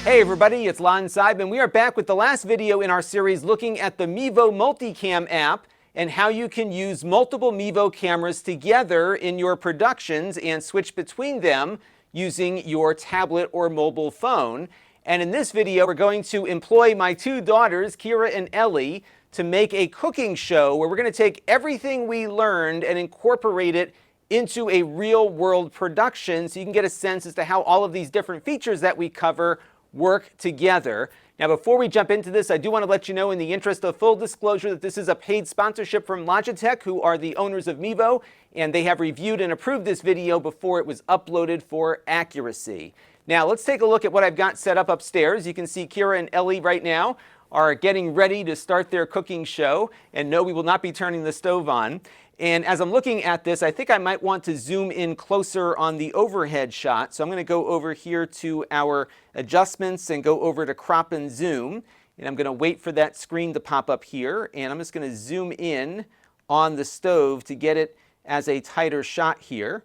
Hey everybody, it's Lon.TV, and we are back with the last video in our series looking at the Mevo Multicam app and how you can use multiple Mevo cameras together in your productions and switch between them using your tablet or mobile phone. And in this video, we're going to employ my two daughters, Kira and Ellie, to make a cooking show where we're going to take everything we learned and incorporate it into a real-world production so you can get a sense as to how all of these different features that we cover work together. Now, before we jump into this, I do want to let you know, in the interest of full disclosure, that this is a paid sponsorship from Lon.TV, who are the owners of Mevo, and they have reviewed and approved this video before it was uploaded for accuracy. Now, let's take a look at what I've got set up upstairs. You can see Kira and Ellie right now are getting ready to start their cooking show, and no, we will not be turning the stove on. And as I'm looking at this, I think I might want to zoom in closer on the overhead shot. So I'm going to go over here to our adjustments and go over to crop and zoom. And I'm going to wait for that screen to pop up here. And I'm just going to zoom in on the stove to get it as a tighter shot here.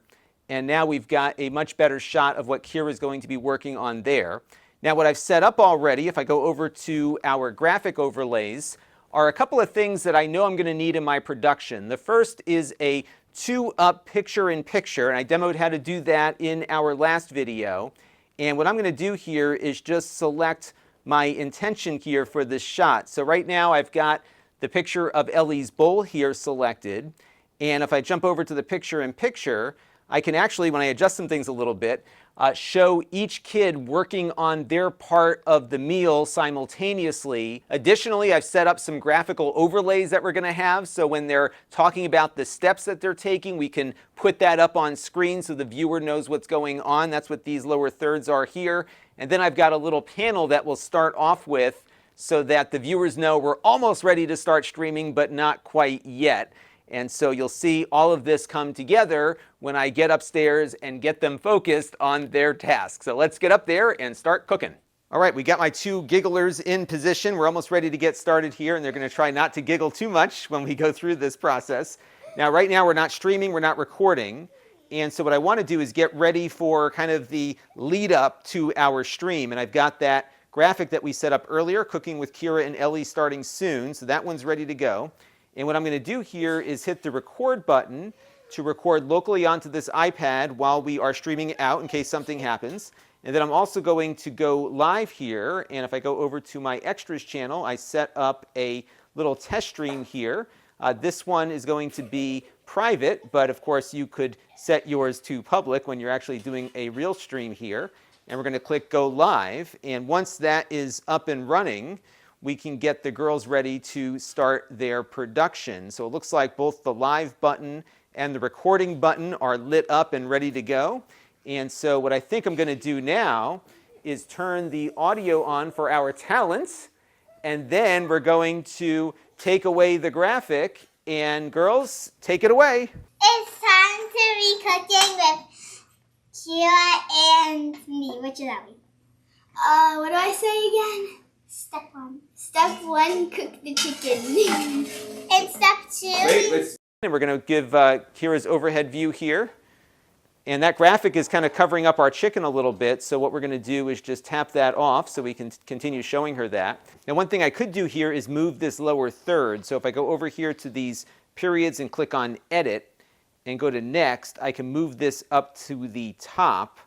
And now we've got a much better shot of what Kira is going to be working on there. Now, what I've set up already, if I go over to our graphic overlays, are a couple of things that I know I'm going to need in my production. The first is a 2-up picture-in-picture, and I demoed how to do that in our last video. And what I'm going to do here is just select my intention here for this shot. So right now I've got the picture of Ellie's bowl here selected, and if I jump over to the picture-in-picture, I can actually, when I adjust some things a little bit, show each kid working on their part of the meal simultaneously. Additionally, I've set up some graphical overlays that we're going to have, so when they're talking about the steps that they're taking, we can put that up on screen so the viewer knows what's going on. That's what these lower thirds are here. And then I've got a little panel that we'll start off with so that the viewers know we're almost ready to start streaming, but not quite yet. And so you'll see all of this come together when I get upstairs and get them focused on their task. So let's get up there and start cooking. All right, we got my two gigglers in position. We're almost ready to get started here, and they're going to try not to giggle too much when we go through this process. Now, right now, we're not streaming, we're not recording. And so what I want to do is get ready for kind of the lead up to our stream. And I've got that graphic that we set up earlier, Cooking with Kira and Ellie, starting soon. So that one's ready to go. And what I'm going to do here is hit the record button to record locally onto this iPad while we are streaming out in case something happens. And then I'm also going to go live here. And if I go over to my extras channel, I set up a little test stream here. This one is going to be private, but of course you could set yours to public when you're actually doing a real stream here. And we're going to click Go Live. And once that is up and running, we can get the girls ready to start their production. So it looks like both the live button and the recording button are lit up and ready to go. And so what I think I'm going to do now is turn the audio on for our talents, and then we're going to take away the graphic. And girls, take it away. It's time to be cooking with Kira and me, which is Abby. What do I say again? Step 1. Step 1, cook the chicken. And step 2... And we're going to give Kira's overhead view here. And that graphic is kind of covering up our chicken a little bit. So what we're going to do is just tap that off so we can continue showing her that. Now, one thing I could do here is move this lower third. So if I go over here to these periods and click on Edit and go to Next, I can move this up to the top.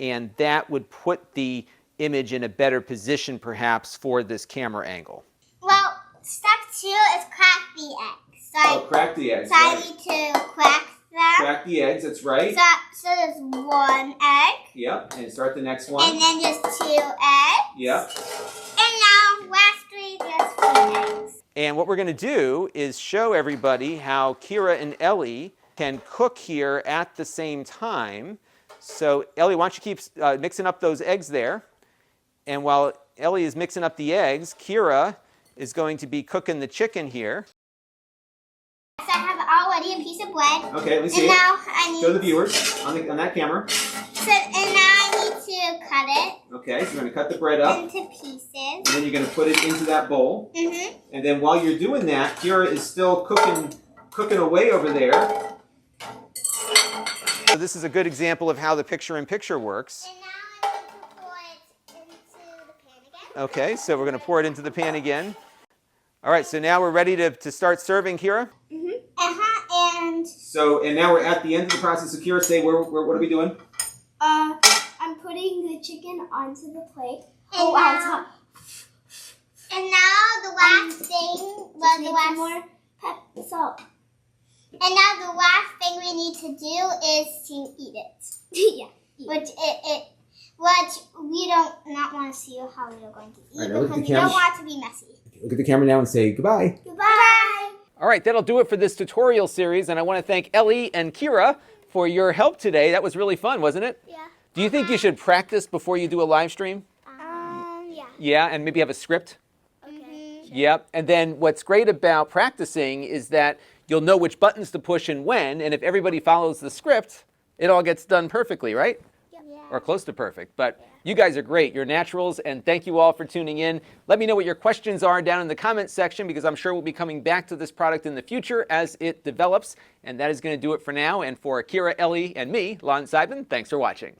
And that would put the image in a better position, perhaps, for this camera angle. Well, step 2 is crack the eggs. So crack the eggs. So I need to crack them. Crack the eggs, that's right. So there's 1 egg. Yep, and start the next one. And then just 2 eggs. Yep. And now, lastly, just 3 eggs. And what we're going to do is show everybody how Kira and Ellie can cook here at the same time. So, Ellie, why don't you keep mixing up those eggs there? And while Ellie is mixing up the eggs, Kira is going to be cooking the chicken here. So I have already a piece of bread. Okay, let me see and it. Now I need Show the viewers on that camera. So, and now I need to cut it. Okay, so you're going to cut the bread up. Into pieces. And then you're going to put it into that bowl. Mm-hmm. And then while you're doing that, Kira is still cooking away over there. So this is a good example of how the picture-in-picture works. And now I need to pour it into Okay, so we're going to pour it into the pan again. All right, so now we're ready to start serving, Kira? And And now we're at the end of the process. So Kira, say, what are we doing? I'm putting the chicken onto the plate. Oh, wow, it's hot. And now the last thing, more salt. And now the last thing we need to do is to eat it. Yeah. Which we don't not want to see how we are going to eat because we don't want it to be messy. Look at the camera now and say goodbye. Goodbye. All right, that'll do it for this tutorial series, and I want to thank Ellie and Kira for your help today. That was really fun, wasn't it? Yeah. Do you think you should practice before you do a live stream? Yeah. Yeah, and maybe have a script? Okay. Yep. And then what's great about practicing is that you'll know which buttons to push and when, and if everybody follows the script, it all gets done perfectly, right? Yeah. Or close to perfect. But you guys are great. You're naturals, and thank you all for tuning in. Let me know what your questions are down in the comments section, because I'm sure we'll be coming back to this product in the future as it develops. And that is going to do it for now. And for Kira, Ellie, and me, Lon.TV, thanks for watching.